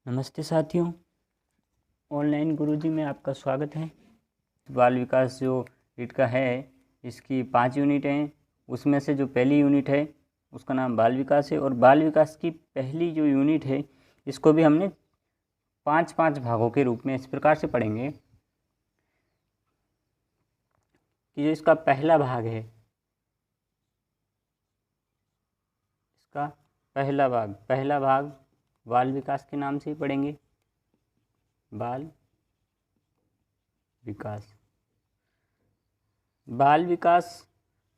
नमस्ते साथियों, ऑनलाइन गुरुजी में आपका स्वागत है। बाल विकास जो रीड का है, इसकी 5 यूनिट हैं। उसमें से जो पहली यूनिट है उसका नाम बाल विकास है, और बाल विकास की पहली जो यूनिट है इसको भी हमने 5-5 भागों के रूप में इस प्रकार से पढ़ेंगे कि जो इसका पहला भाग है, इसका पहला भाग बाल विकास के नाम से ही पढ़ेंगे, बाल विकास।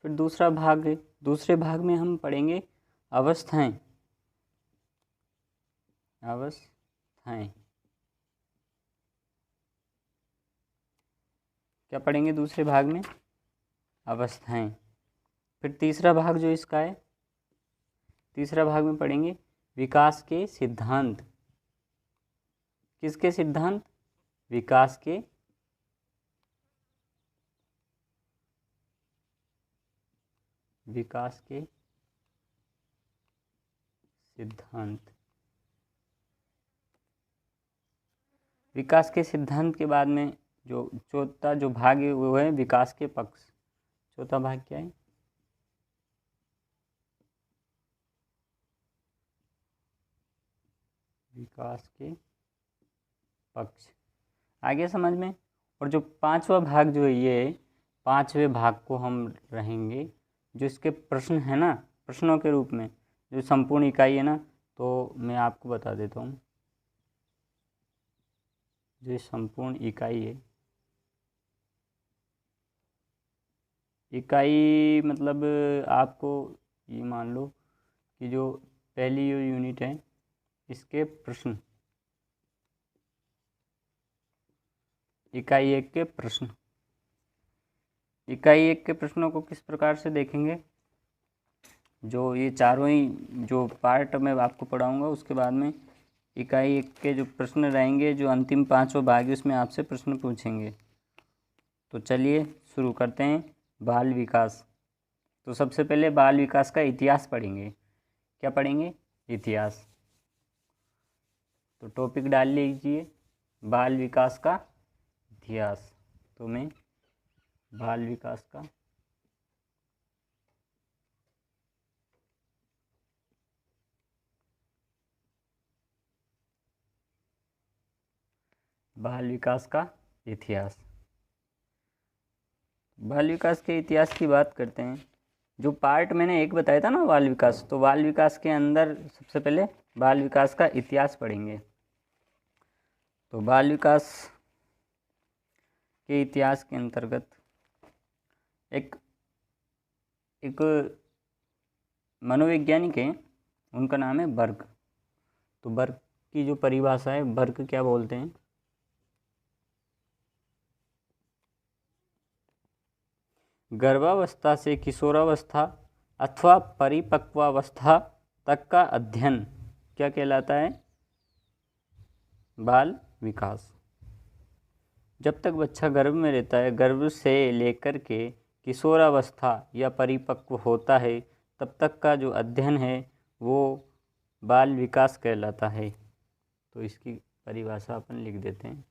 फिर दूसरा भाग है, दूसरे भाग में हम पढ़ेंगे अवस्थाएं। क्या पढ़ेंगे दूसरे भाग में? अवस्थाएं। फिर तीसरा भाग जो इसका है, तीसरा भाग में पढ़ेंगे विकास के सिद्धांत। किसके सिद्धांत? विकास के सिद्धांत। विकास के सिद्धांत के बाद में जो चौथा जो भाग है वो है विकास के पक्ष। चौथा भाग क्या है? विकास के पक्ष। आगे समझ में। और जो पांचवा भाग जो है, ये पांचवें भाग को हम रहेंगे जो इसके प्रश्न है ना, प्रश्नों के रूप में जो संपूर्ण इकाई है ना, तो मैं आपको बता देता हूँ। जो संपूर्ण इकाई है, इकाई मतलब आपको ये मान लो कि जो पहली जो यूनिट है इसके प्रश्न, इकाई 1 के प्रश्न। इकाई 1 के प्रश्नों को किस प्रकार से देखेंगे? जो ये चारों ही जो पार्ट मैं आपको पढ़ाऊंगा, उसके बाद में इकाई 1 के जो प्रश्न रहेंगे, जो अंतिम 5वां भाग है उसमें आपसे प्रश्न पूछेंगे। तो चलिए शुरू करते हैं। बाल विकास। तो सबसे पहले बाल विकास का इतिहास पढ़ेंगे। क्या पढ़ेंगे? इतिहास। तो टॉपिक डाल लीजिए, बाल विकास का इतिहास। तो मैं बाल विकास का इतिहास। बाल विकास के इतिहास की बात करते हैं। जो पार्ट मैंने एक बताया था ना बाल विकास, तो बाल विकास के अंदर सबसे पहले बाल विकास का इतिहास पढ़ेंगे। तो बाल विकास के इतिहास के अंतर्गत एक मनोवैज्ञानिक है, उनका नाम है बर्ग। तो बर्ग की जो परिभाषा है, बर्ग क्या बोलते हैं? गर्भावस्था से किशोरावस्था अथवा परिपक्वावस्था तक का अध्ययन क्या कहलाता है? बाल विकास। जब तक बच्चा गर्भ में रहता है, गर्भ से लेकर के किशोरावस्था या परिपक्व होता है, तब तक का जो अध्ययन है वो बाल विकास कहलाता है। तो इसकी परिभाषा अपन लिख देते हैं।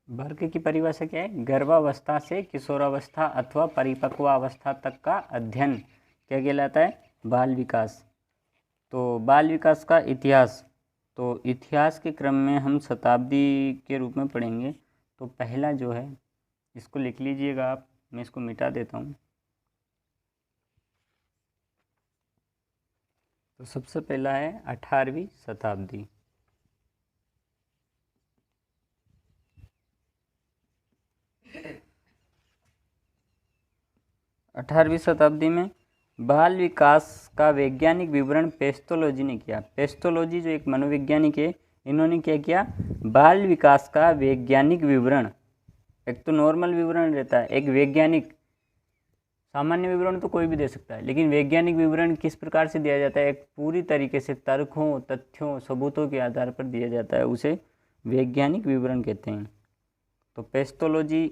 वर्ग की परिभाषा क्या है? गर्भावस्था से किशोरावस्था अथवा परिपक्वावस्था तक का अध्ययन क्या कहलाता है? बाल विकास। तो बाल विकास का इतिहास, तो इतिहास के क्रम में हम शताब्दी के रूप में पढ़ेंगे। तो पहला जो है, इसको लिख लीजिएगा आप, मैं इसको मिटा देता हूँ। तो सबसे पहला है 18वीं शताब्दी। 18वीं शताब्दी में बाल विकास का वैज्ञानिक विवरण पेस्थोलॉजी ने किया। पेस्थोलॉजी जो एक मनोवैज्ञानिक है, इन्होंने क्या किया, बाल विकास का वैज्ञानिक विवरण, एक तो नॉर्मल विवरण रहता है, एक वैज्ञानिक, सामान्य विवरण तो कोई भी दे सकता है, लेकिन वैज्ञानिक विवरण किस प्रकार से दिया जाता है, एक पूरी तरीके से तर्कों, तथ्यों, सबूतों के आधार पर दिया जाता है, उसे वैज्ञानिक विवरण कहते हैं। तो पेस्टोलॉजी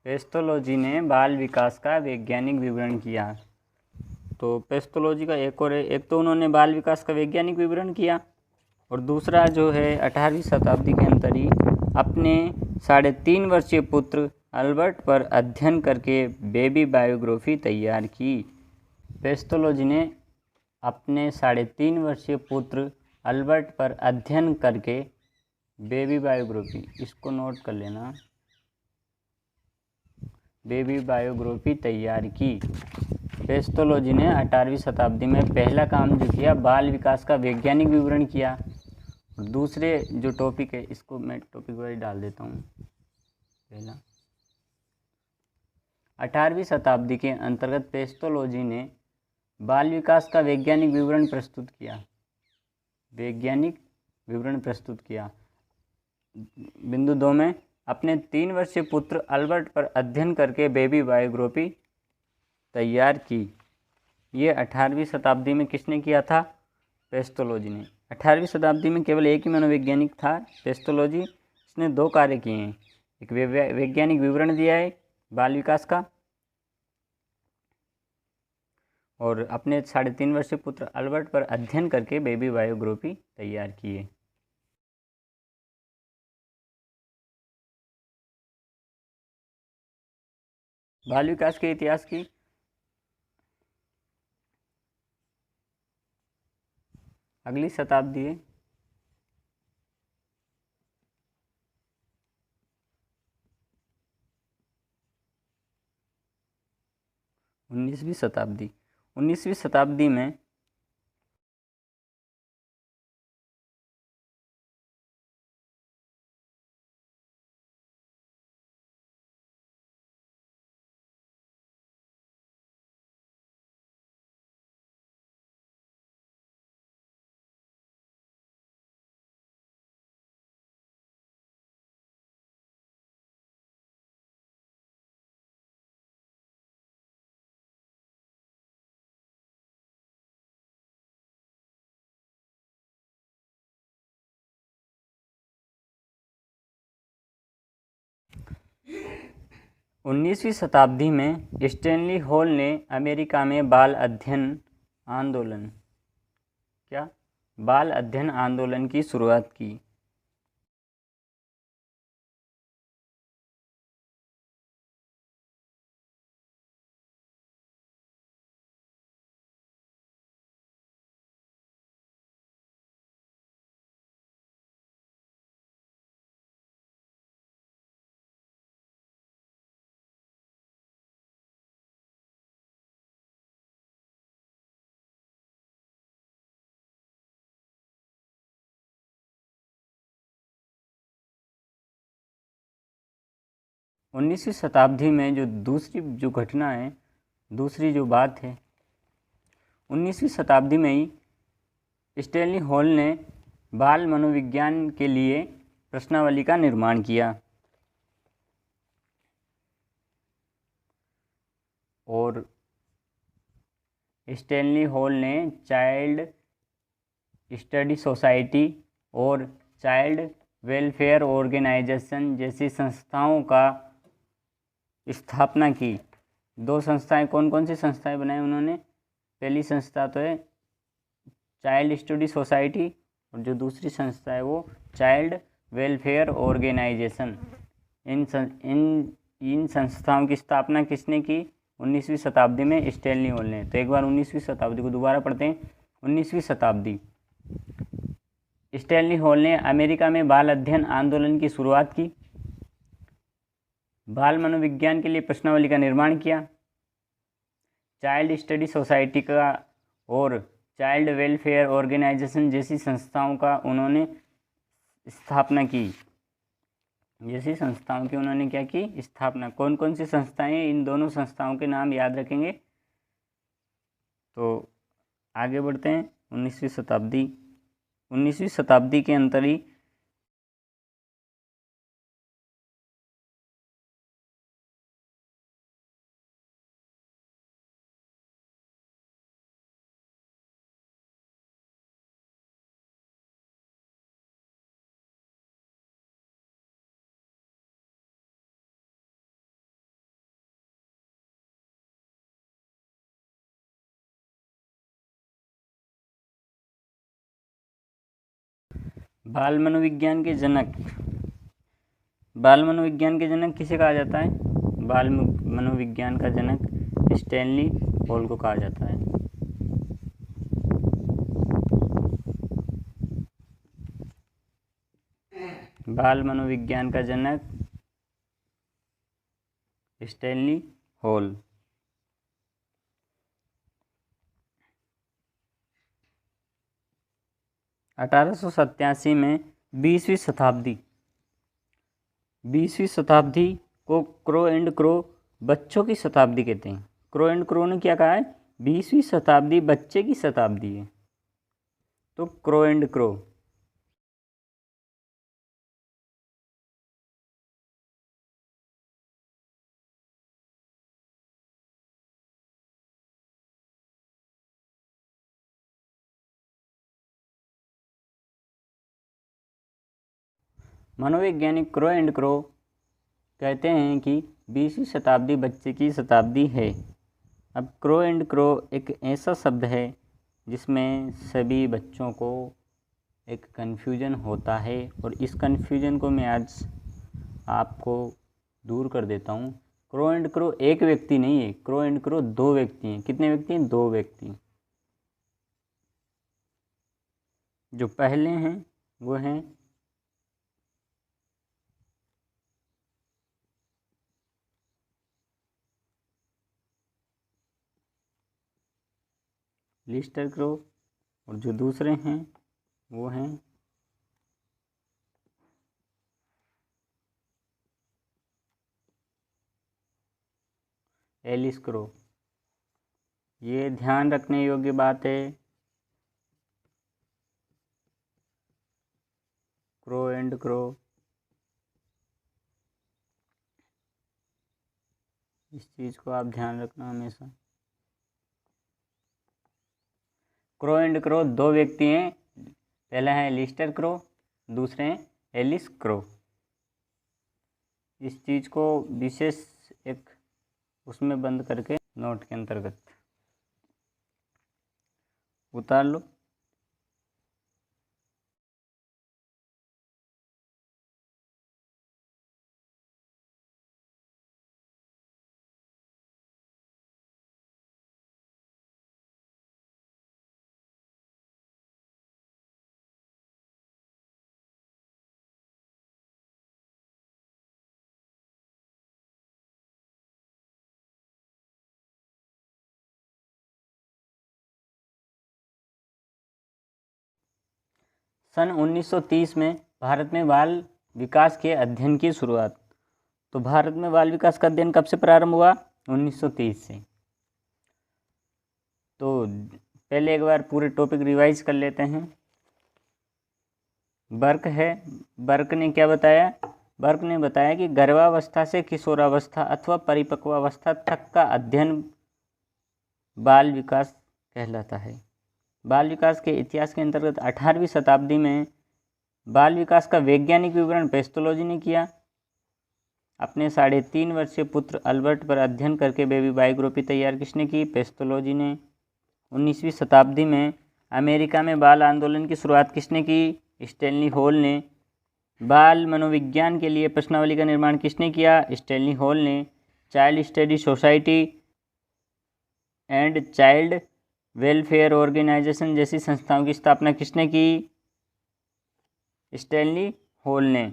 पेस्टोलॉजी ने बाल विकास का वैज्ञानिक विवरण किया। तो पेस्टोलॉजी का एक तो उन्होंने बाल विकास का वैज्ञानिक विवरण किया, और दूसरा जो है 18वीं शताब्दी के अंतर ही अपने 3.5 वर्षीय पुत्र अल्बर्ट पर अध्ययन करके बेबी बायोग्राफी तैयार की। पेस्टोलॉजी ने अपने 3.5 वर्षीय पुत्र अल्बर्ट पर अध्ययन करके बेबी बायोग्राफी, इसको नोट कर लेना, बेबी बायोग्राफी तैयार की। पेस्टोलॉजी ने 18वीं शताब्दी में पहला काम जो किया, बाल विकास का वैज्ञानिक विवरण किया। दूसरे जो टॉपिक है, इसको मैं टॉपिक वाइज डाल देता हूँ। पहला 18वीं शताब्दी के अंतर्गत पेस्टोलॉजी ने बाल विकास का वैज्ञानिक विवरण प्रस्तुत किया, वैज्ञानिक विवरण प्रस्तुत किया। बिंदु 2 में अपने 3 वर्षीय पुत्र अल्बर्ट पर अध्ययन करके बेबी बायोग्राफी तैयार की। ये 18वीं शताब्दी में किसने किया था? पेस्टोलॉजी ने। 18वीं शताब्दी में केवल एक ही मनोवैज्ञानिक था, पेस्टोलॉजी। इसने 2 कार्य किए हैं, एक वैज्ञानिक विवरण दिया है बाल विकास का, और अपने 3.5 वर्षीय पुत्र अल्बर्ट पर अध्ययन करके बेबी बायोग्राफी तैयार की है। बाल विकास के इतिहास की अगली शताब्दी है 19वीं शताब्दी। 19वीं शताब्दी में उन्नीसवीं शताब्दी में स्टैनली हॉल ने अमेरिका में बाल अध्ययन आंदोलन की शुरुआत की। उन्नीसवीं शताब्दी में जो दूसरी घटना है, दूसरी जो बात है, 19वीं शताब्दी में ही स्टैनली हॉल ने बाल मनोविज्ञान के लिए प्रश्नावली का निर्माण किया, और स्टैनली हॉल ने चाइल्ड स्टडी सोसाइटी और चाइल्ड वेलफेयर ऑर्गेनाइजेशन जैसी संस्थाओं का स्थापना की। 2 संस्थाएं, कौन कौन सी संस्थाएं बनाई उन्होंने? पहली संस्था तो है चाइल्ड स्टडी सोसाइटी, और जो दूसरी संस्था है वो चाइल्ड वेलफेयर ऑर्गेनाइजेशन। इन संस्थाओं की स्थापना किसने की? 19वीं शताब्दी में स्टैनली हॉल ने। तो एक बार 19वीं शताब्दी को दोबारा पढ़ते हैं। 19वीं शताब्दी स्टैनली हॉल ने अमेरिका में बाल अध्ययन आंदोलन की शुरुआत की। बाल मनोविज्ञान के लिए प्रश्नावली का निर्माण किया। चाइल्ड स्टडी सोसाइटी का और चाइल्ड वेलफेयर ऑर्गेनाइजेशन जैसी संस्थाओं का उन्होंने स्थापना की। जैसी संस्थाओं की उन्होंने क्या की? स्थापना। कौन कौन सी संस्थाएं? इन दोनों संस्थाओं के नाम याद रखेंगे। तो आगे बढ़ते हैं। 19वीं शताब्दी के अंतर ही बाल मनोविज्ञान के जनक किसे कहा जाता है? बाल मनोविज्ञान का जनक स्टैनली हॉल को कहा जाता है। बाल मनोविज्ञान का जनक स्टैनली हॉल। (1887) में 20वीं शताब्दी को क्रो एंड क्रो बच्चों की शताब्दी कहते हैं। क्रो एंड क्रो ने क्या कहा है? 20वीं शताब्दी बच्चे की शताब्दी है। तो क्रो एंड क्रो। मनोवैज्ञानिक क्रो एंड क्रो कहते हैं कि 20वीं शताब्दी बच्चे की शताब्दी है। अब क्रो एंड क्रो एक ऐसा शब्द है जिसमें सभी बच्चों को एक कन्फ्यूजन होता है, और इस कन्फ्यूजन को मैं आज आपको दूर कर देता हूँ। क्रो एंड क्रो एक व्यक्ति नहीं है, क्रो एंड क्रो दो व्यक्ति हैं। कितने व्यक्ति हैं? दो व्यक्ति। जो पहले हैं वो हैं लिस्टर क्रो, और जो दूसरे हैं वो हैं एलिस क्रो। ये ध्यान रखने योग्य बात है। क्रो एंड क्रो, इस चीज़ को आप ध्यान रखना हमेशा। क्रो एंड क्रो दो व्यक्ति हैं। पहला है लिस्टर क्रो, दूसरे हैं एलिस क्रो। इस चीज़ को विशेष एक उसमें बंद करके नोट के अंतर्गत उतार लो। सन 1930 में भारत में बाल विकास के अध्ययन की शुरुआत। तो भारत में बाल विकास का अध्ययन कब से प्रारंभ हुआ? 1930 से। तो पहले एक बार पूरे टॉपिक रिवाइज कर लेते हैं। बर्क ने क्या बताया? बर्क ने बताया कि गर्भावस्था से किशोरावस्था अथवा परिपक्वावस्था तक का अध्ययन बाल विकास कहलाता है। बाल विकास के इतिहास के अंतर्गत 18वीं शताब्दी में बाल विकास का वैज्ञानिक विवरण पेस्टोलॉजी ने किया। अपने 3.5 वर्षीय पुत्र अल्बर्ट पर अध्ययन करके बेबी बायोग्राफी तैयार किसने की? पेस्टोलॉजी ने। 19वीं शताब्दी में अमेरिका में बाल आंदोलन की शुरुआत किसने की? स्टैनली हॉल ने। बाल मनोविज्ञान के लिए प्रश्नावली का निर्माण किसने किया? स्टैनली हॉल ने। Child study society and child welfare organization जैसी संस्थाओं की स्थापना किसने की? स्टैनली हॉल ने।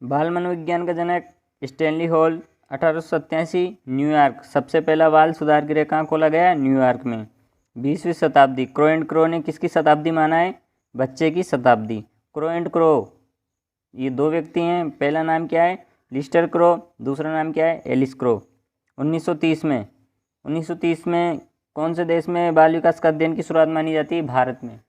बाल मनोविज्ञान का जनक स्टैनली हॉल। 1887 न्यूयॉर्क, सबसे पहला बाल सुधार गृह कहाँ खोला गया? न्यूयॉर्क में। 20वीं शताब्दी, क्रो एंड क्रो ने किसकी शताब्दी माना है? बच्चे की शताब्दी। क्रो एंड क्रो ये दो व्यक्ति हैं, पहला नाम क्या है? लिस्टर क्रो, दूसरा नाम क्या है? Alice crow. 1930 में कौन से देश में बाल विकास का अध्ययन की शुरुआत मानी जाती है? भारत में।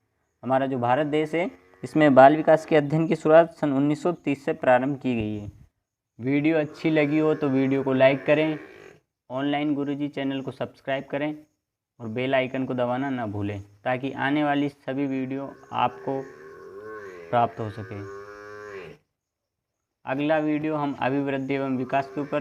हमारा जो भारत देश है इसमें बाल विकास के अध्ययन की शुरुआत सन 1930 से प्रारंभ की गई है। वीडियो अच्छी लगी हो तो वीडियो को लाइक करें, ऑनलाइन गुरुजी चैनल को सब्सक्राइब करें और बेल आइकन को दबाना ना भूलें ताकि आने वाली सभी वीडियो आपको प्राप्त हो सके। अगला वीडियो हम अभिवृद्धि एवं विकास के ऊपर